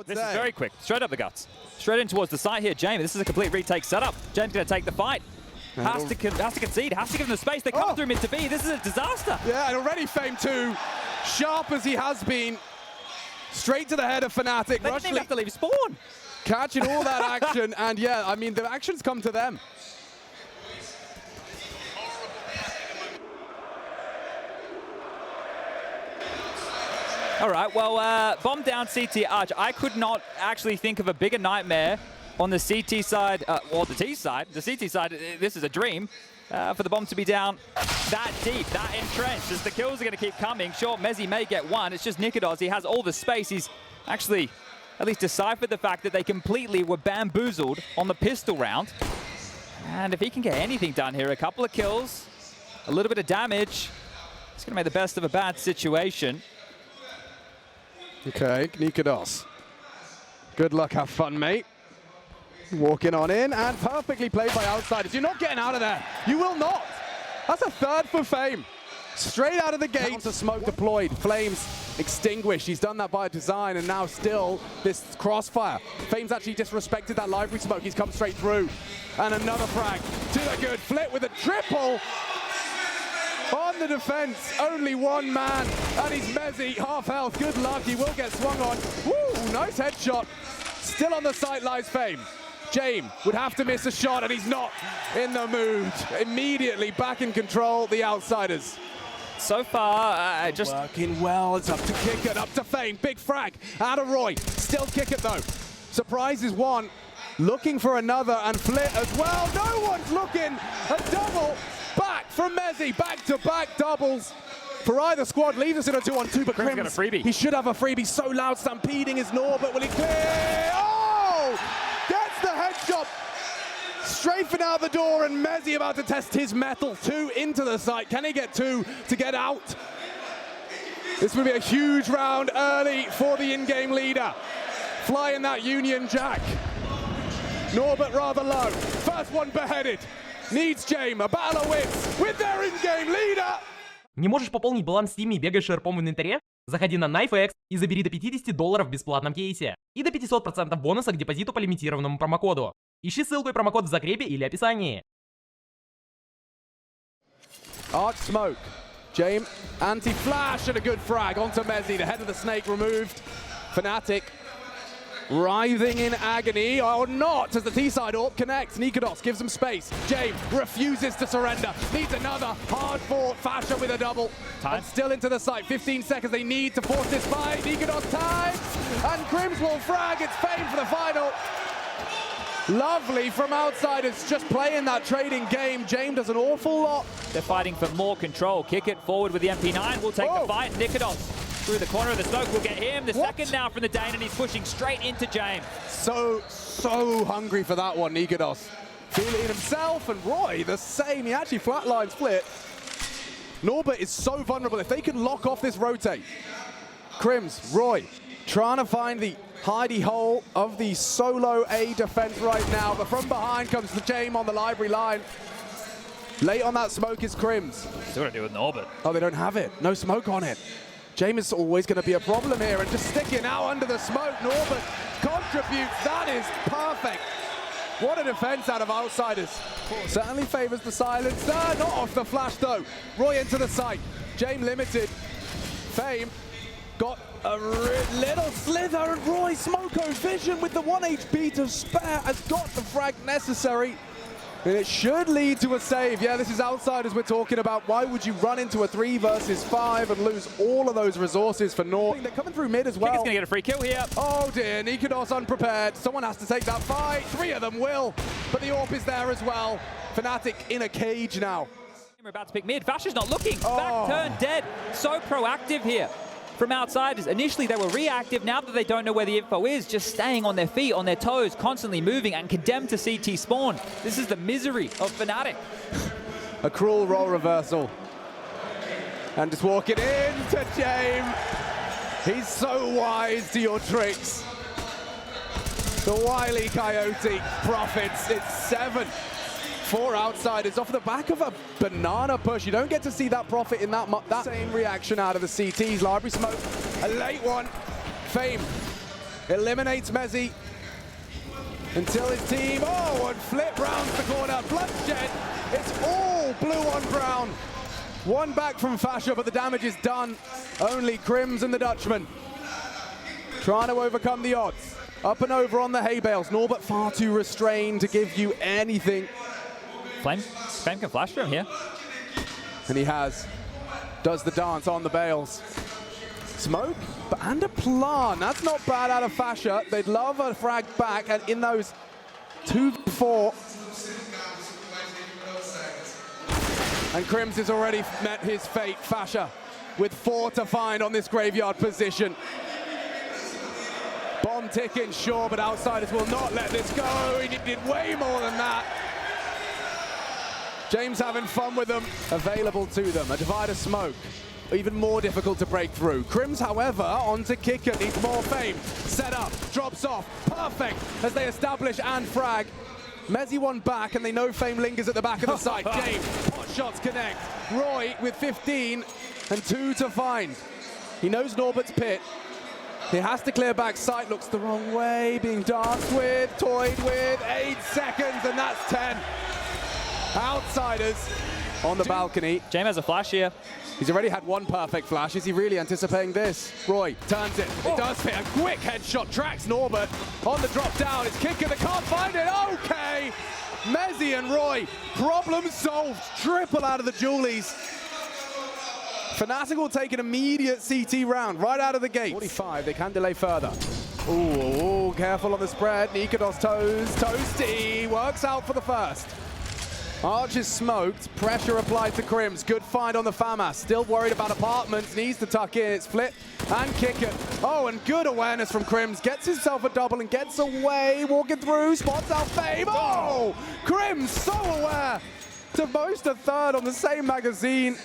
This is very quick. Straight up the guts. Straight in towards the site here. James, this is a complete retake setup. James going to take the fight. Has to concede, has to give them the space. They're coming through mid to B. This is a disaster. Yeah, and already Fame 2, sharp as he has been, straight to the head of fnatic. They didn't even have to leave spawn. Catching all that action, and yeah, I mean, the action's come to them. All right, well, bomb down CT Arch. I could not actually think of a bigger nightmare on the CT side, or the T side. The CT side, this is a dream for the bomb to be down that deep, that entrenched, as the kills are going to keep coming. Sure, Mezzy may get one. It's just Nikodos. He has all the space. He's actually at least deciphered the fact that they completely were bamboozled on the pistol round. And if he can get anything done here, a couple of kills, a little bit of damage, it's going to make the best of a bad situation. Okay, Nikodos. Good luck, have fun, mate. Walking on in, and perfectly played by outsiders. You're not getting out of there. You will not. That's a third for Fame. Straight out of the gate. Counter smoke deployed. Flames extinguished. He's done that by design, and now still this crossfire. Fame's actually disrespected that library smoke. He's come straight through. And another frag to the good. Flit with a triple. On the defense, only one man, and he's Mezzy, half health. Good luck, he will get swung on. Woo, nice headshot. Still on the sight lies Fame. James would have to miss a shot, and he's not in the mood. Immediately back in control, the outsiders. So far, just working well. It's up to Kickert, up to Fame. Big frag out of Roy. Still Kickert though. Surprise is one. Looking for another, and Flit as well. No one's looking. A double back from Mezzy. Back-to-back doubles for either squad. Leaves us in a 2-on-2, but Crim's got a freebie. He should have a freebie. So loud, stampeding is Norbert. Will he clear? Oh! Gets the headshot. Strafing out the door, and Mezzy about to test his metal. 2 into the site. Can he get 2 to get out? This will be a huge round early for the in-game leader. Flying that Union Jack. Norbert rather low. First one beheaded. Needs James. A battle of wits with their in-game leader. Не можешь пополнить баланс в Steam и бегаешь шерпом в инвентаре? Заходи на KniFX и забери до $50 в бесплатном кейсе. И до 500% бонуса к депозиту по лимитированному промокоду. Ищи ссылку и промокод в закрепе или описании. Arch smoke. James, anti-flash and a good frag onto Mezzy. The head of the snake removed. fnatic writhing in agony, or not, as the T-side AWP connects. Nikodos gives him space. James refuses to surrender. Needs another hard-fought Fasher with a double. Time. And still into the site. 15 seconds. They need to force this fight. Nikodos time. And Crims will frag. It's Fame for the final. Lovely from outsiders, just playing that trading game. James does an awful lot. They're fighting for more control. Kick it forward with the MP9. We'll take the fight. Nikodos through the corner of the smoke will get him. The second now from the Dane, and he's pushing straight into James. So hungry for that one, Nikodos. Feeling it himself, and Roy the same. He actually flatlines Flit. Norbert is so vulnerable. If they can lock off this rotate. Crims, Roy, trying to find the hidey hole of the solo A defense right now, but from behind comes the James on the library line. Late on that smoke is Crims. Still got to do with Norbert. Oh, they don't have it. No smoke on it. James is always going to be a problem here, and just sticking out under the smoke. Norbert contributes. That is perfect. What a defense out of outsiders. Certainly favors the silence. Not off the flash though. Roy into the site. James limited. Fame got a little slither, and Roy Smoko Vision with the 1 HP to spare has got the frag necessary. And it should lead to a save. Yeah, this is outsiders we're talking about. Why would you run into a 3 versus 5 and lose all of those resources for North? They're coming through mid as well. Kicker's going to get a free kill here. Oh dear, Nikodos unprepared. Someone has to take that fight. 3 of them will, but the AWP is there as well. fnatic in a cage now. We're about to pick mid. Fasher's not looking. Back turn dead. So proactive here from outsiders. Initially they were reactive. Now that they don't know where the info is, just staying on their feet, on their toes, constantly moving, and condemned to CT spawn. This is the misery of fnatic. A cruel role reversal. And just walking into James. He's so wise to your tricks. The wily coyote profits. It's 7 for outsiders off the back of a banana push. You don't get to see that profit in that same reaction out of the CTs. Library smoke, a late one. Fame eliminates Mezzi until his team, oh, and flip rounds the corner, bloodshed. It's all blue on brown. One back from Fasha, but the damage is done. Only Crims and the Dutchman trying to overcome the odds. Up and over on the hay bales. Norbert far too restrained to give you anything. Flame can flash from here. And he does the dance on the bales. Smoke, and a plan. That's not bad out of Fasha. They'd love a frag back, and in those 2v4. And Crims has already met his fate. Fasha with 4 to find on this graveyard position. Bomb ticking, sure, but Outsiders will not let this go. He needed way more than that. James having fun with them. Available to them. A divider smoke. Even more difficult to break through. Crims, however, onto Kicker, needs more fame. Set up, drops off, perfect as they establish and frag. Mezzi one back, and they know fame lingers at the back of the side. James, pot shots connect. Roy with 15 and 2 to find. He knows Norbert's pit. He has to clear back. Sight looks the wrong way, being danced with, toyed with. 8 seconds, and that's 10. Outsiders on the balcony. James has a flash here. He's already had one perfect flash. Is he really anticipating this? Roy turns it. It does fit. A quick headshot tracks Norbert on the drop down. It's Kicker. They can't find it. Okay. Mezzi and Roy. Problem solved. Triple out of the Julies. fnatic will take an immediate CT round right out of the gate. 45. They can delay further. Ooh, careful on the spread. Nikados toes. Toasty. Works out for the first. Arch is smoked, pressure applied to Crims. Good find on the FAMAS. Still worried about apartments, needs to tuck in. It's flip and kick it. Oh, and good awareness from Crims. Gets himself a double and gets away. Walking through, spots out Fame. Oh, Crims so aware to boast a third on the same magazine.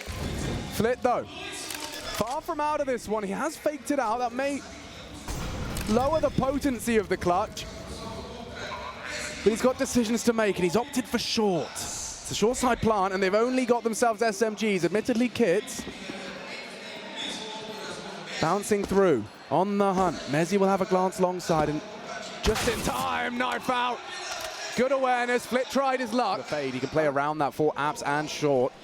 Flit though, far from out of this one. He has faked it out. That may lower the potency of the clutch. But he's got decisions to make and he's opted for short. It's a short side plant, and they've only got themselves SMGs, admittedly kits. Bouncing through, on the hunt. Mezzi will have a glance long side, and just in time, knife out. Good awareness, Flit tried his luck. The fade, he can play around that for apps and short.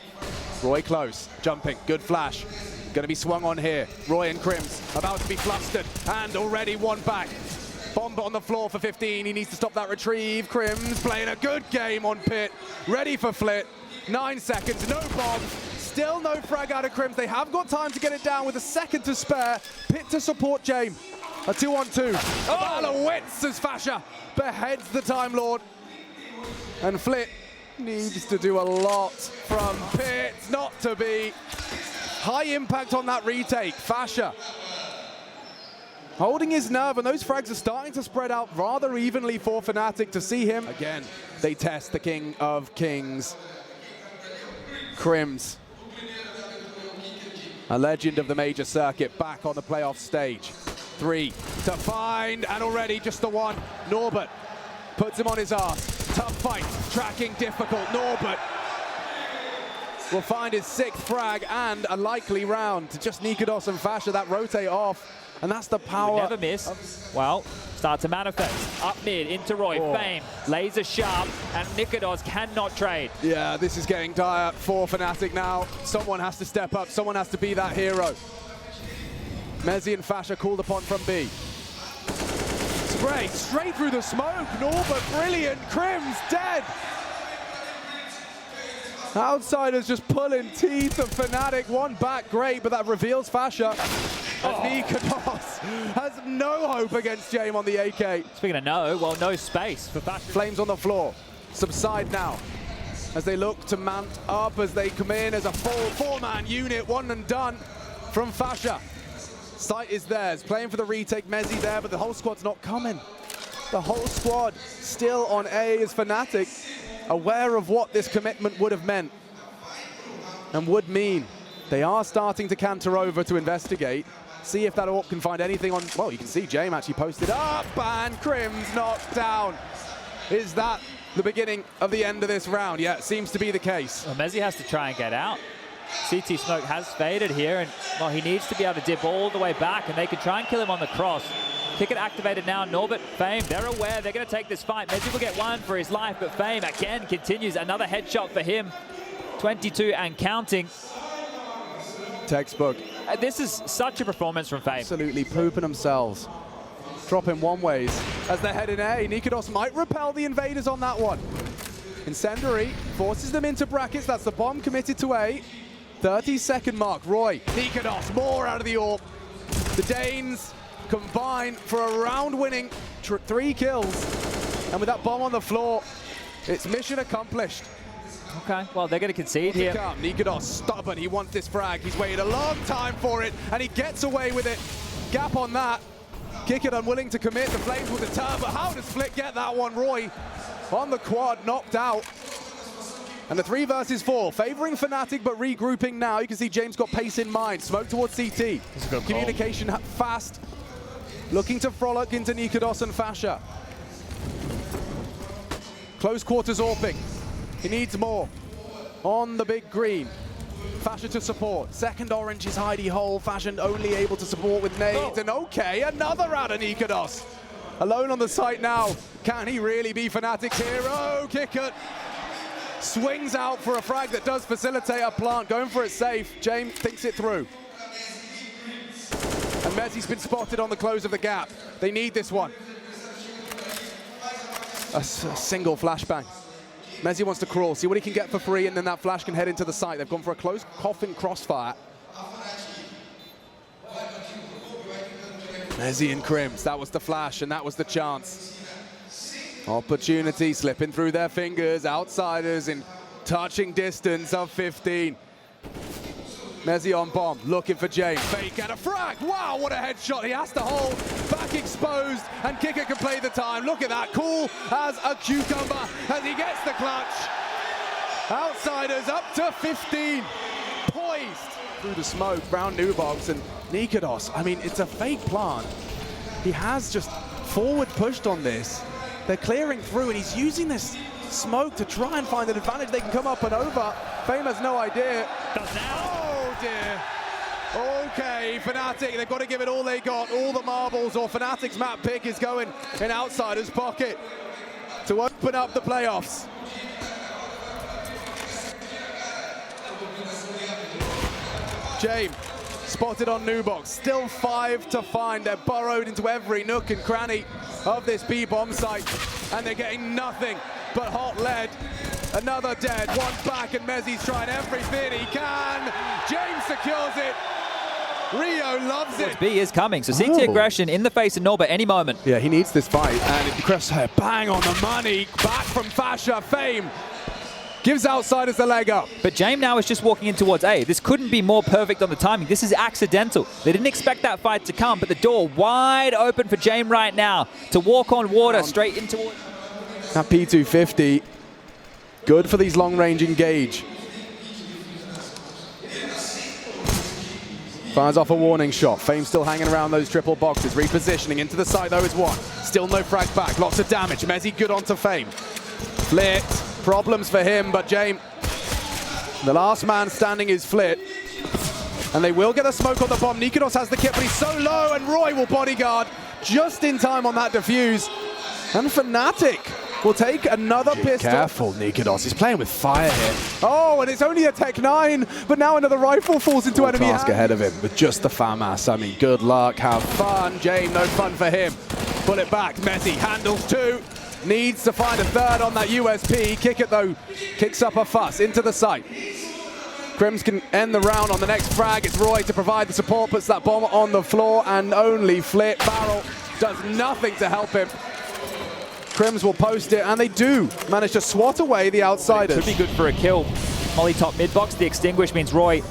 Roy close, jumping, good flash. Gonna be swung on here. Roy and Crims about to be flustered, and already one back. Bomb on the floor for 15. He needs to stop that retrieve. Crims playing a good game on pit. Ready for Flit. 9 seconds, no bomb. Still no frag out of Crims. They have got time to get it down with a second to spare. Pit to support James. A 2-on-2. Oh. A battle of wits as Fasha beheads the Time Lord. And Flit needs to do a lot from pit. Not to be. High impact on that retake. Fasha holding his nerve, and those frags are starting to spread out rather evenly for fnatic. To see him again, they test the king of kings. Crims, a legend of the major circuit, back on the playoff stage. 3 to find, and already just the one. Norbert puts him on his ass. Tough fight, tracking difficult. Norbert will find his 6th frag and a likely round to just Nikados and Fasha. That rotate off. And that's the power. Never miss. Well, start to manifest. Up mid, into Roy, Fame, laser sharp, and Nikados cannot trade. Yeah, this is getting dire for fnatic now. Someone has to step up. Someone has to be that hero. Mezzi and Fasha called upon from B. Spray straight through the smoke. Norbert, brilliant. Crims dead. Outsiders just pulling teeth of fnatic. One back, great, but that reveals Fasha. As Nikados has no hope against James on the AK. Speaking of no, well, no space for Fasha. Flames on the floor. Subside now as they look to mount up as they come in as a full 4-man unit. One and done from Fasha. Sight is theirs. Playing for the retake. Mezzi there, but the whole squad's not coming. The whole squad still on A as fnatic, aware of what this commitment would have meant and would mean. They are starting to canter over to investigate. See if that AWP can find anything on. Well, you can see James actually posted up, and Crims knocked down. Is that the beginning of the end of this round? Yeah, it seems to be the case. Well, Mezzi has to try and get out. CT smoke has faded here, and well, he needs to be able to dip all the way back, and they can try and kill him on the cross. Kick it activated now. Norbert, Fame, they're aware they're going to take this fight. Messi will get one for his life, but Fame again continues. Another headshot for him. 22 and counting. Textbook. This is such a performance from Fame. Absolutely pooping themselves. Dropping one ways as they head in A. Nikodos might repel the invaders on that one. Incendiary forces them into brackets. That's the bomb committed to A. 30-second mark. Roy, Nikodos, more out of the AWP. The Danes combine for a round-winning 3 kills. And with that bomb on the floor, it's mission accomplished. Okay, well, they're going to concede here. Nikodos, stubborn. He wants this frag. He's waited a long time for it, and he gets away with it. Gap on that. Kick it unwilling to commit. The Flames will deter, but how does Flick get that one? Roy on the quad, knocked out. And the 3 versus 4, favoring fnatic, but regrouping now. You can see James got pace in mind. Smoke towards CT. Communication fast. Looking to frolic into Nikodos and Fasha. Close quarters AWPing. He needs more. On the big green. Fasha to support. Second orange is hidey hole. Fashion only able to support with nades. And okay, another out of Nikodos. Alone on the site now. Can he really be fnatic's hero? Kick it. Swings out for a frag that does facilitate a plant. Going for it safe. James thinks it through. And Messi's been spotted on the close of the gap. They need this one. A single flashbang. Messi wants to crawl, see what he can get for free, and then that flash can head into the site. They've gone for a close coughing crossfire. Messi and Crims, that was the flash, and that was the chance. Opportunity slipping through their fingers, outsiders in touching distance of 15. Messi on bomb, looking for James. Fake and a frag. Wow, what a headshot. He has to hold. Back exposed, and Kicker can play the time. Look at that, cool as a cucumber as he gets the clutch. Outsiders up to 15. Poised through the smoke. Brown Nubox and Nikodos. I mean, it's a fake plant. He has just forward pushed on this. They're clearing through, and he's using this smoke to try and find an advantage. They can come up and over. Fame has no idea. Does now. Oh dear. Okay, Fnatic, they've got to give it all they got, all the marbles, or Fnatic's map pick is going in Outsider's pocket to open up the playoffs. James spotted on Nubox, still 5 to find. They're burrowed into every nook and cranny of this B-bomb site, and they're getting nothing but hot lead. Another dead, one back, and Messi's trying everything he can. James secures it. Rio loves it. B is coming, so CT aggression in the face of Norbert any moment. Yeah, he needs this fight, and Crosshair bang on the money. Back from Fasha, Fame gives Outsiders the leg up. But James now is just walking in towards A. This couldn't be more perfect on the timing. This is accidental. They didn't expect that fight to come, but the door wide open for James right now to walk on water straight into... That P250, good for these long-range engage. Fires off a warning shot. Fame still hanging around those triple boxes. Repositioning into the side though is one. Still no frag back. Lots of damage. Messi good onto Fame. Flit. Problems for him, but James, the last man standing is Flit. And they will get a smoke on the bomb. Nikodos has the kit, but he's so low, and Roy will bodyguard just in time on that defuse. And Fnatic will take another pistol. Careful, Nikodos. He's playing with fire here. Oh, and it's only a Tech 9, but now another rifle falls into enemy hands. Ahead of him with just the FAMAS. I mean, good luck, have fun. James, no fun for him. Pull it back. Messi handles 2. Needs to find a 3rd on that USP. Kick it though. Kicks up a fuss into the site. Crims can end the round on the next frag. It's Roy to provide the support. Puts that bomb on the floor, and only Flit Barrel does nothing to help him. Crims will post it, and they do manage to swat away the Outsiders. Could be good for a kill. Molly top mid box. The extinguish means Roy.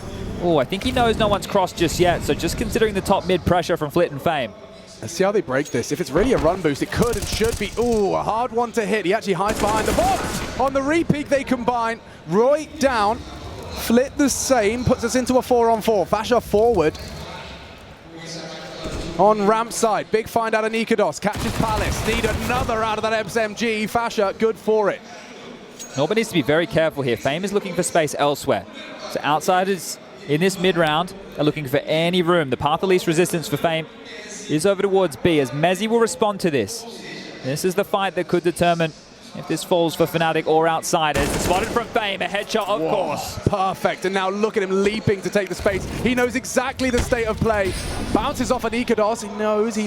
Oh, I think he knows no one's crossed just yet. So just considering the top mid pressure from Flit and Fame. Let's see how they break this. If it's really a run boost, it could and should be. Ooh, a hard one to hit. He actually hides behind the box. On the repeat, they combine. Roy down. Flit the same. Puts us into a 4-on-4. Fasha forward. On ramp side. Big find out of Nikodos. Catches Palace. Need another out of that SMG. Fasha, good for it. Norbert needs to be very careful here. Fame is looking for space elsewhere. So Outsiders in this mid-round are looking for any room. The path of least resistance for Fame is over towards B as Mezzi will respond to this. This is the fight that could determine if this falls for fnatic or outsiders. Spotted from Fame, a headshot of course. Perfect, and now look at him leaping to take the space. He knows exactly the state of play. Bounces off an Nikados, he knows,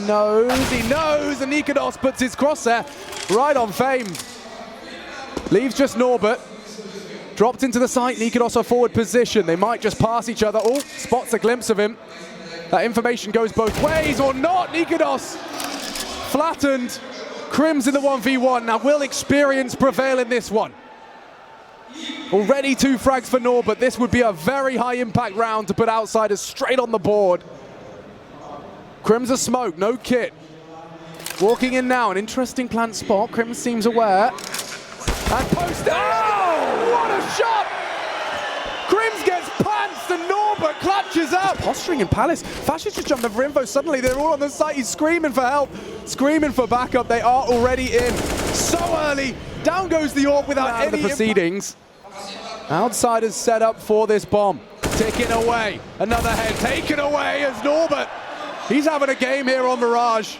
and Nikados puts his crosshair right on Fame. Leaves just Norbert. Dropped into the site, Nikados a forward position. They might just pass each other. Oh, spots a glimpse of him. That information goes both ways, or not. Nikados flattened. Crims in the 1v1. Now, will experience prevail in this one? Already 2 frags for Norbert. This would be a very high impact round to put outsiders straight on the board. Crims a smoke, no kit. Walking in now, an interesting plant spot. Crims seems aware. And post. Oh, what a shot! Crims gets pants and Norbert clutches up. Posturing in Palace. Fashi's just jumped over info. Suddenly they're all on the site. He's screaming for help, screaming for backup. They are already in. So early. Down goes the orb without any proceedings. Outsiders set up for this bomb. Taken away. Another head taken away as Norbert. He's having a game here on Mirage.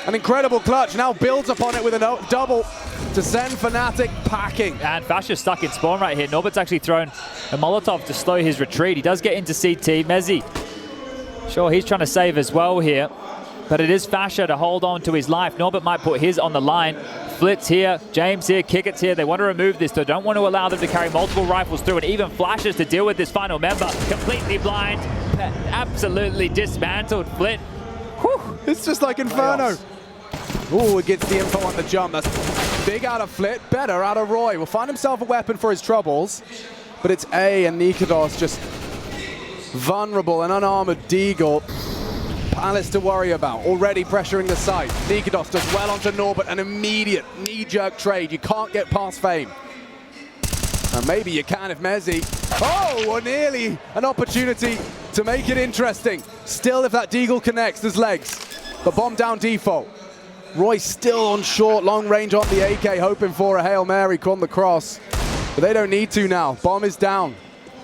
An incredible clutch. Now builds upon it with a double to send fnatic packing. And Fasha's stuck in spawn right here. Norbert's actually thrown a Molotov to slow his retreat. He does get into CT. Mezzi, sure, he's trying to save as well here. But it is Fasha to hold on to his life. Norbert might put his on the line. Flitz here, James here, Kickett's here. They want to remove this, though. Don't want to allow them to carry multiple rifles through, and even flashes to deal with this final member. Completely blind, absolutely dismantled. Flit. Whew, it's just like Inferno. Oh, it gets the info on the jump. That's big out of Flit, better out of Roy. Will find himself a weapon for his troubles, but it's A and Nikados just vulnerable, an unarmored Deagle. Palace to worry about, already pressuring the site. Nikados does well onto Norbert, an immediate knee-jerk trade. You can't get past Fame. And maybe you can if Mezzi. Oh, nearly an opportunity to make it interesting. Still, if that Deagle connects, there's legs. The bomb down default. Roy still on short, long range on the AK, hoping for a Hail Mary on the cross. But they don't need to now. Bomb is down.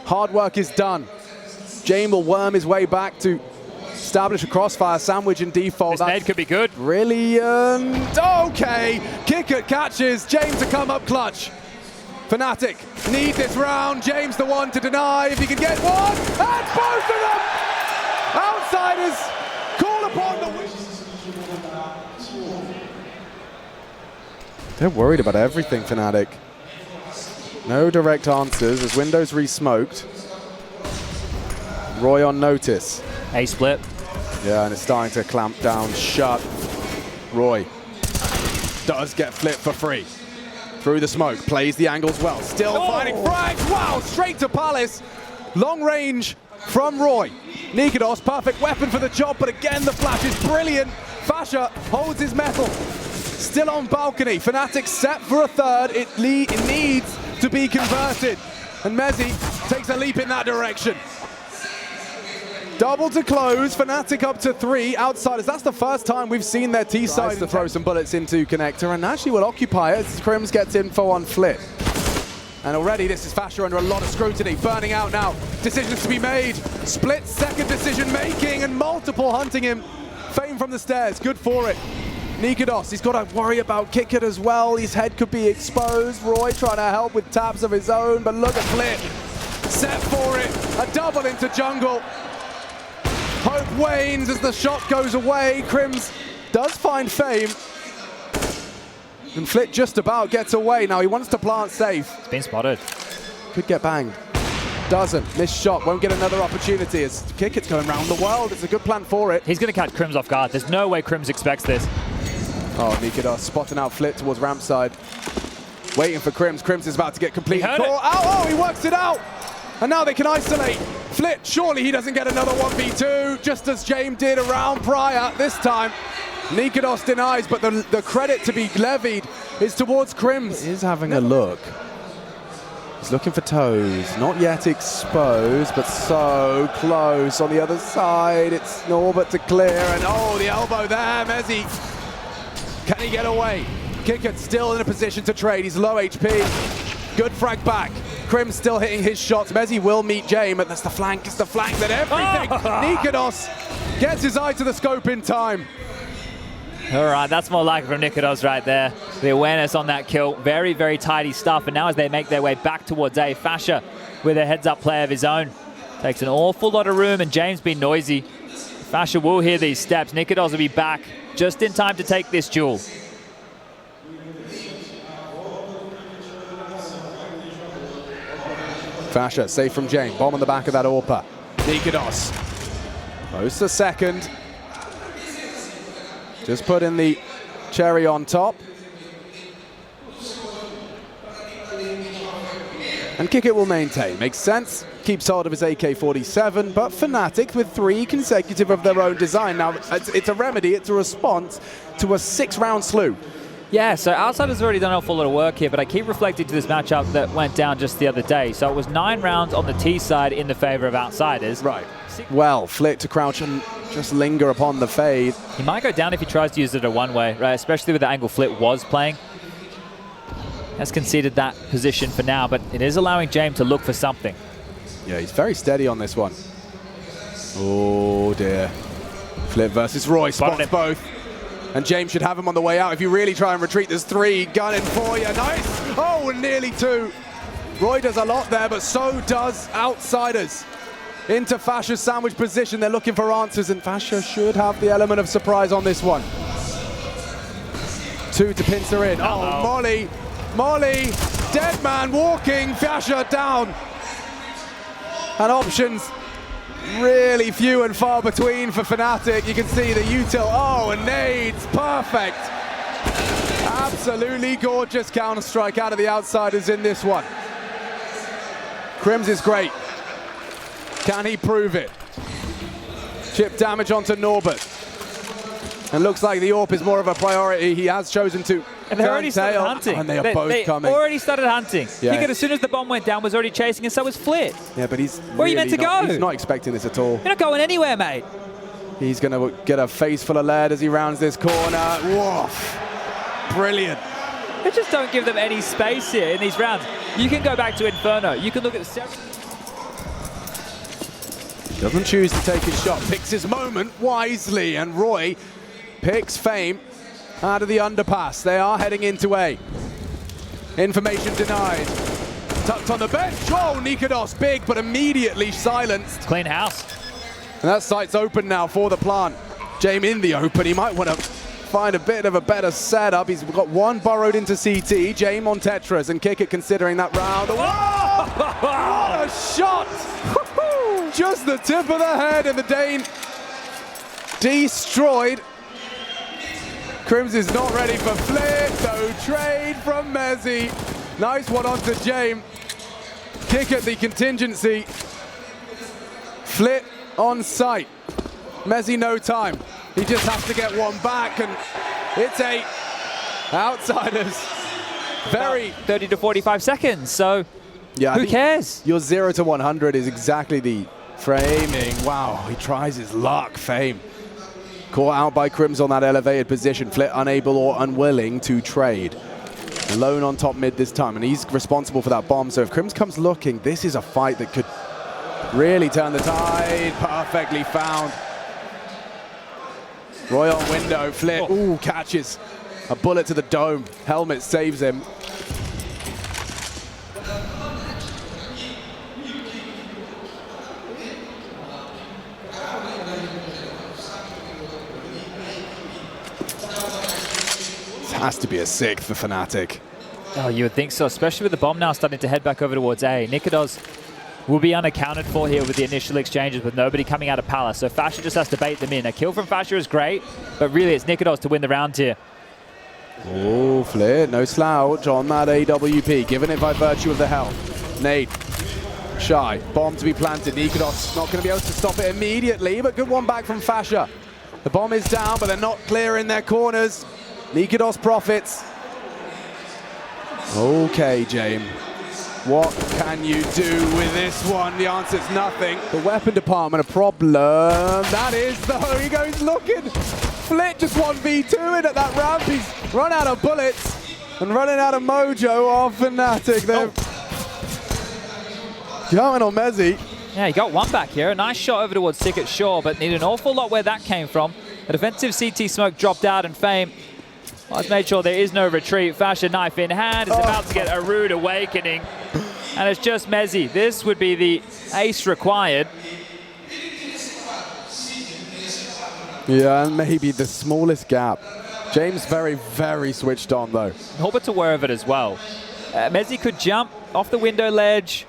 Hard work is done. Jane will worm his way back to establish a crossfire sandwich in default. This nade could be good. Brilliant. Okay. Kicker catches. James to come up clutch. fnatic need this round. James the one to deny if he can get one. And both of them! Outsiders call upon the win. They're worried about everything, fnatic. No direct answers as windows re-smoked. Roy on notice. A split. Yeah, and it's starting to clamp down shut. Roy does get flipped for free. Through the smoke, plays the angles well. Still finding frags. Wow, straight to Palace. Long range from Roy. Nikados, perfect weapon for the job, but again the flash is brilliant. Fasha holds his metal. Still on balcony. fnatic set for a third. It needs to be converted. And Mezzi takes a leap in that direction. Double to close, fnatic up to 3 outsiders. That's the first time we've seen their T side to throw some bullets into connector, and actually will occupy it as Crims gets info on Flit. And already this is Fasha under a lot of scrutiny, burning out now. Decisions to be made. Split second decision making and multiple hunting him. Fame from the stairs, good for it. Nikados, he's got to worry about Kickett as well. His head could be exposed. Roy trying to help with taps of his own, but look at Flit. Set for it, a double into jungle. Hope wanes as the shot goes away. Crims does find Fame. And Flit just about gets away. Now he wants to plant safe. It's been spotted. Could get banged. Doesn't. Missed shot. Won't get another opportunity. As Kickett's going around the world. It's a good plan for it. He's going to catch Crims off guard. There's no way Crims expects this. Oh, Nikados spotting out Flit towards ramp side. Waiting for Crims. Crims is about to get completely caught out. Oh, he works it out. And now they can isolate. Flit, surely he doesn't get another 1v2, just as James did a round prior. This time, Nikados denies, but the credit to be levied is towards Crims. He's having a look. He's looking for toes. Not yet exposed, but so close. On the other side, it's Norbert to clear. And oh, the elbow there, Mezzi. Can he get away? Kickett still in a position to trade. He's low HP. Good frag back. Crims still hitting his shots. Mezzi will meet James, but that's the flank. It's the flank that everything. Nikados Gets his eye to the scope in time. All right, that's more like it from Nikodos right there. The awareness on that kill. Very, very tidy stuff. And now as they make their way back towards A, Fasher with a heads-up play of his own. Takes an awful lot of room, and James being noisy. Fasher will hear these steps. Nikodos will be back just in time to take this duel. Fasher, safe from Jane. Bomb on the back of that AWPer. Nikodos. Close a second. Just put in the cherry on top. And Kick It will maintain. Makes sense. Keeps hold of his AK-47, but fnatic with 3 consecutive of their own design. Now, it's a remedy, it's a response to a 6-round slew. Yeah, so Outsiders has already done an awful lot of work here, but I keep reflecting to this matchup that went down just the other day. So it was 9 rounds on the T side in the favor of Outsiders. Right. Well, Flit to crouch and just linger upon the fade. He might go down if he tries to use it a one-way, right? Especially with the angle Flit was playing. Has conceded that position for now, but it is allowing James to look for something. Yeah, he's very steady on this one. Oh dear. Flit versus Roy, spots both. And James should have him on the way out. If you really try and retreat, there's 3 gunning for you. Nice! Oh, and nearly 2. Roy does a lot there, but so does Outsiders. Into Fasher's sandwich position. They're looking for answers, and Fasher should have the element of surprise on this one. 2 to pincer in. Oh, Molly! Molly! Dead man walking. Fasher down. And options really few and far between for fnatic. You can see the util. Oh, and nades. Perfect. Absolutely gorgeous counter-strike out of the Outsiders in this one. Crims is great. Can he prove it? Chip damage onto Norbert. And looks like the AWP is more of a priority. He has chosen to and they already started hunting. And they are both coming. Already started hunting. Yeah. As soon as the bomb went down, was already chasing, and so was Flit. Yeah, but he's where are you meant to go? He's not expecting this at all. You're not going anywhere, mate. He's going to get a face full of lead as he rounds this corner. Woof. Brilliant. They just don't give them any space here in these rounds. You can go back to Inferno. You can look at Doesn't choose to take his shot. Picks his moment wisely, and Roy picks Fame out of the underpass. They are heading into A. Information denied. Tucked on the bench. Oh, Nikodos big, but immediately silenced. Clean house. And that site's open now for the plant. Jame in the open. He might want to find a bit of a better setup. He's got 1 burrowed into CT. Jame on Tetris and Kick It considering that round. Oh! What a shot! Just the tip of the head, and the Dane destroyed. Crims is not ready for Flit, so trade from Mezzy. Nice one onto Jame. Kick at the contingency. Flit on site. Mezzy no time. He just has to get 1 back, and it's a Outsiders. Very 30 to 45 seconds, so yeah, who cares? Your 0 to 100 is exactly the framing. Wow, he tries his luck, Fame. Caught out by Crims on that elevated position. Flit unable or unwilling to trade. Alone on top mid this time, and he's responsible for that bomb. So if Crims comes looking, this is a fight that could really turn the tide. Perfectly found. Roy on window. Flit, ooh, catches a bullet to the dome. Helmet saves him. Has to be a 6th for fnatic. Oh, you would think so, especially with the bomb now starting to head back over towards A. Nikodos will be unaccounted for here with the initial exchanges with nobody coming out of Palace, so Fasher just has to bait them in. A kill from Fasher is great, but really it's Nikodos to win the round here. Oh, Flit, no slouch on that AWP, given it by virtue of the health. Nate, shy, bomb to be planted. Nikodos not going to be able to stop it immediately, but good one back from Fasher. The bomb is down, but they're not clearing their corners. Nikodos profits. Okay, Jame. What can you do with this one? The answer is nothing. The weapon department, a problem. That is, though. He goes looking. Flit just 1v2 in at that ramp. He's run out of bullets and running out of mojo off fnatic. They're going on Mezzy. Yeah, he got one back here. A nice shot over towards Ticket, sure, but need an awful lot where that came from. A defensive CT smoke dropped out, and Fame has made sure there is no retreat. Fashion knife in hand is about to get a rude awakening. And it's just Mezzy. This would be the ace required. Yeah, and maybe the smallest gap. James very, very switched on, though. Norbert's aware of it as well. Mezzy could jump off the window ledge,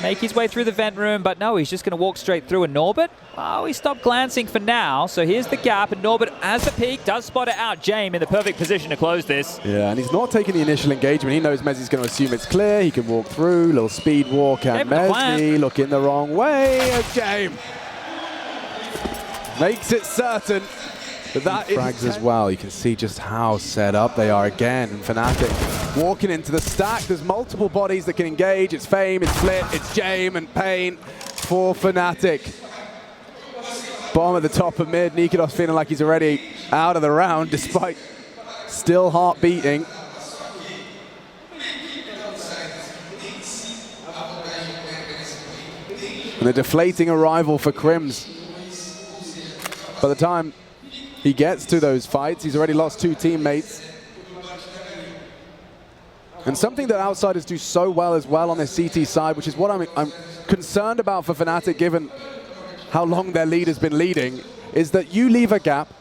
make his way through the vent room, but no, he's just going to walk straight through. And Norbert, oh, he stopped glancing for now. So here's the gap, and Norbert, as the peak, does spot it out. James in the perfect position to close this. Yeah, and he's not taking the initial engagement. He knows Mezzy's going to assume it's clear. He can walk through, little speed walk, and Mezzy looking the wrong way as James makes it certain that frags as well. You can see just how set up they are again. And fnatic walking into the stack. There's multiple bodies that can engage. It's Fame, it's Flit, it's James, and Pain for fnatic. Bomb at the top of mid. Nikodos feeling like he's already out of the round despite still heart beating. And a deflating arrival for Crims. By the time he gets to those fights, he's already lost 2 teammates. And something that outsiders do so well as well on their CT side, which is what I'm concerned about for fnatic, given how long their lead has been leading, is that you leave a gap,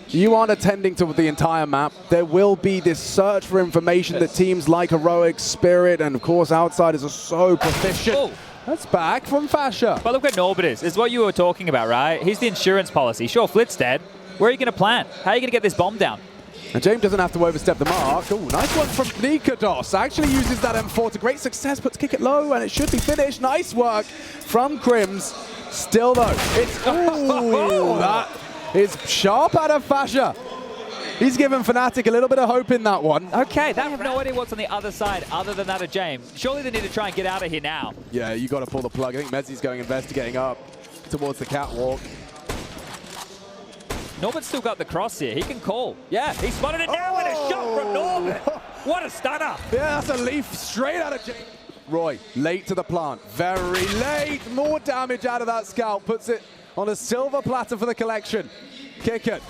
you aren't attending to the entire map, there will be this search for information that teams like Heroic, Spirit, and of course Outsiders are so proficient. Oh. That's back from Fasha. But look where Norbert is. It's what you were talking about, right? He's the insurance policy. Sure, Flit's dead. Where are you going to plant? How are you going to get this bomb down? And James doesn't have to overstep the mark. Oh, nice one from Nikodos. Actually uses that M4 to great success, puts kick it low, and it should be finished. Nice work from Crims. Still though, it's, ooh, that is sharp out of Fasha. He's given fnatic a little bit of hope in that one. Okay, they have no idea what's on the other side other than that of James. Surely they need to try and get out of here now. Yeah, you got to pull the plug. I think Mezzy's going investigating up towards the catwalk. Norbert's still got the cross here. He can call. Yeah, he spotted it now with a shot from Norbert. What a stunner. Yeah, that's a leaf straight out of James. Roy, late to the plant. Very late. More damage out of that scout. Puts it on a silver platter for the collection. Kick it.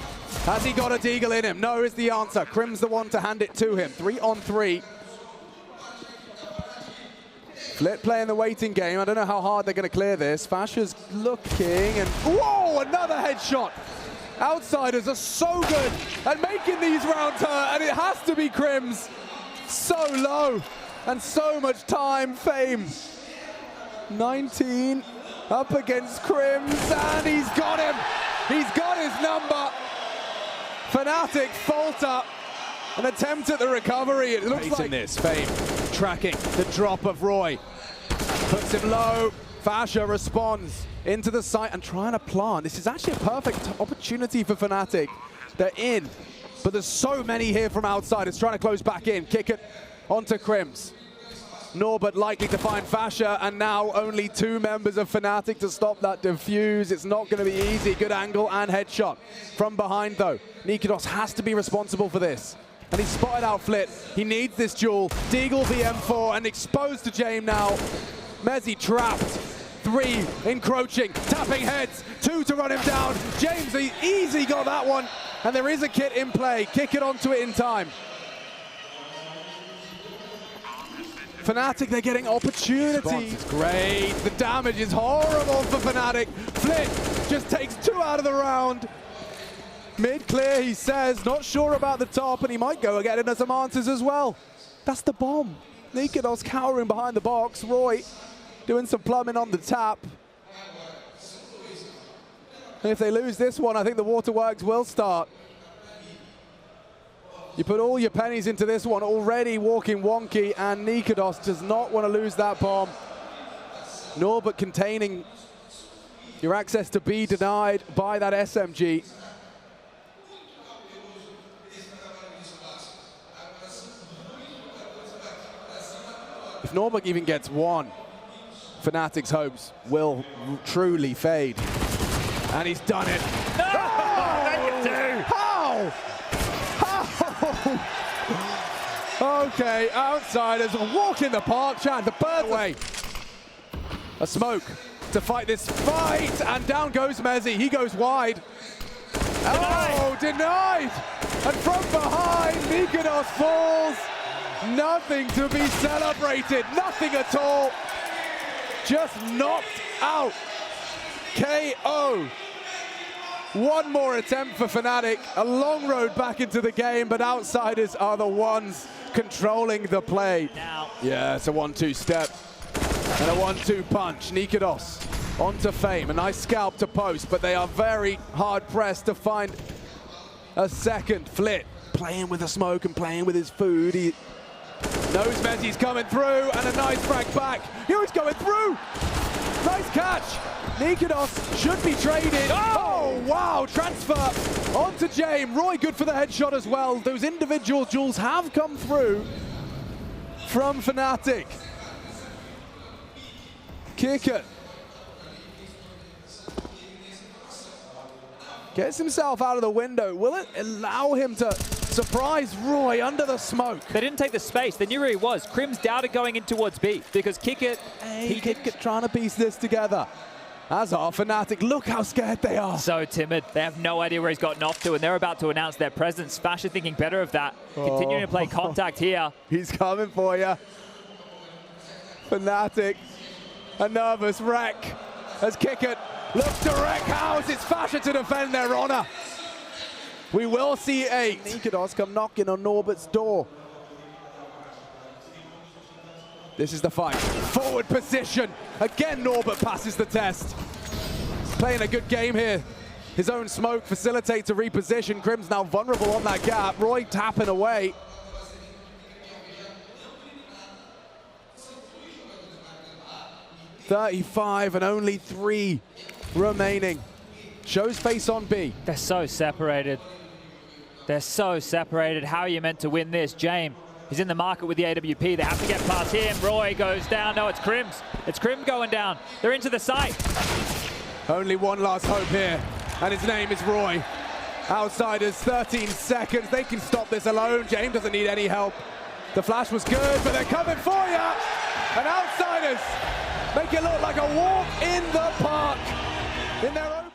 Has he got a deagle in him? No is the answer. Crim's the one to hand it to him. 3-on-3. Flit playing the waiting game. I don't know how hard they're going to clear this. Fasha's looking and... Whoa! Another headshot. Outsiders are so good at making these rounds hurt, and it has to be Crims. So low and so much time. Fame. 19 up against Crims, and he's got him. He's got his number. fnatic falter. An attempt at the recovery. It looks like this. Fame tracking the drop of Roy. Puts him low. Fasha responds into the site and trying to plant. This is actually a perfect opportunity for fnatic. They're in, but there's so many here from outside. It's trying to close back in. Kick it onto Crims. Norbert likely to find Fasha, and now only 2 members of fnatic to stop that defuse. It's not going to be easy. Good angle and headshot from behind, though. Nikodos has to be responsible for this. And he's spotted out Flit. He needs this duel. Deagle the M4 and exposed to James now. Mezzy trapped. 3 encroaching, tapping heads. 2 to run him down. James easy got that one. And there is a kit in play. Kick it onto it in time. fnatic, they're getting opportunities. It's great. The damage is horrible for fnatic. Flit just takes 2 out of the round. Mid clear, he says. Not sure about the top, and he might go again into some answers as well. That's the bomb. Nikodos cowering behind the box. Roy doing some plumbing on the tap. And if they lose this one, I think the waterworks will start. You put all your pennies into this one, already walking wonky, and Nikodos does not want to lose that bomb. Norbert containing your access to B denied by that SMG. If Norbert even gets one, fnatic's hopes will truly fade. And he's done it. No! How? How? Okay, outsiders walk in the park, trying to burn away. A smoke to fight this fight, and down goes Mezzi. He goes wide. Oh, denied! And from behind, Mykonos falls. Nothing to be celebrated, nothing at all. Just knocked out. KO. One more attempt for Fnatic. A long road back into the game, but outsiders are the ones controlling the play. Now. Yeah, it's a 1-2 step and a 1-2 punch. Nikodos onto Fame. A nice scalp to post, but they are very hard pressed to find a second. Flit playing with the smoke and playing with his food. He knows Mezzi's coming through, and a nice frag back. He's going through. Nice catch. Nikodos should be traded. Oh, wow. Transfer onto James. Roy good for the headshot as well. Those individual duels have come through from Fnatic. Kick it. Gets himself out of the window. Will it allow him to surprise Roy under the smoke? They didn't take the space. They knew where he was. Crim's doubted going in towards B because Kick It. Kick It trying to piece this together. As are Fnatic. Look how scared they are. So timid. They have no idea where he's gotten off to, and they're about to announce their presence. Fasher thinking better of that. Continuing to play contact here. He's coming for you. Fnatic. A nervous wreck as Kick It looks to wreck house. It's Fasher to defend their honor. We will see 8. Nikodos come knocking on Norbert's door. This is the fight. Forward position. Again, Norbert passes the test. Playing a good game here. His own smoke facilitates a reposition. Crim's now vulnerable on that gap. Roy tapping away. .35 and only 3 remaining. Shows face on B. They're so separated. They're so separated. How are you meant to win this? James, he's in the market with the AWP. They have to get past him. Roy goes down. No, it's Crim's. It's Crim going down. They're into the site. Only one last hope here, and his name is Roy. Outsiders, 13 seconds. They can stop this alone. James doesn't need any help. The flash was good, but they're coming for you. And Outsiders make it look like a walk in the park in their own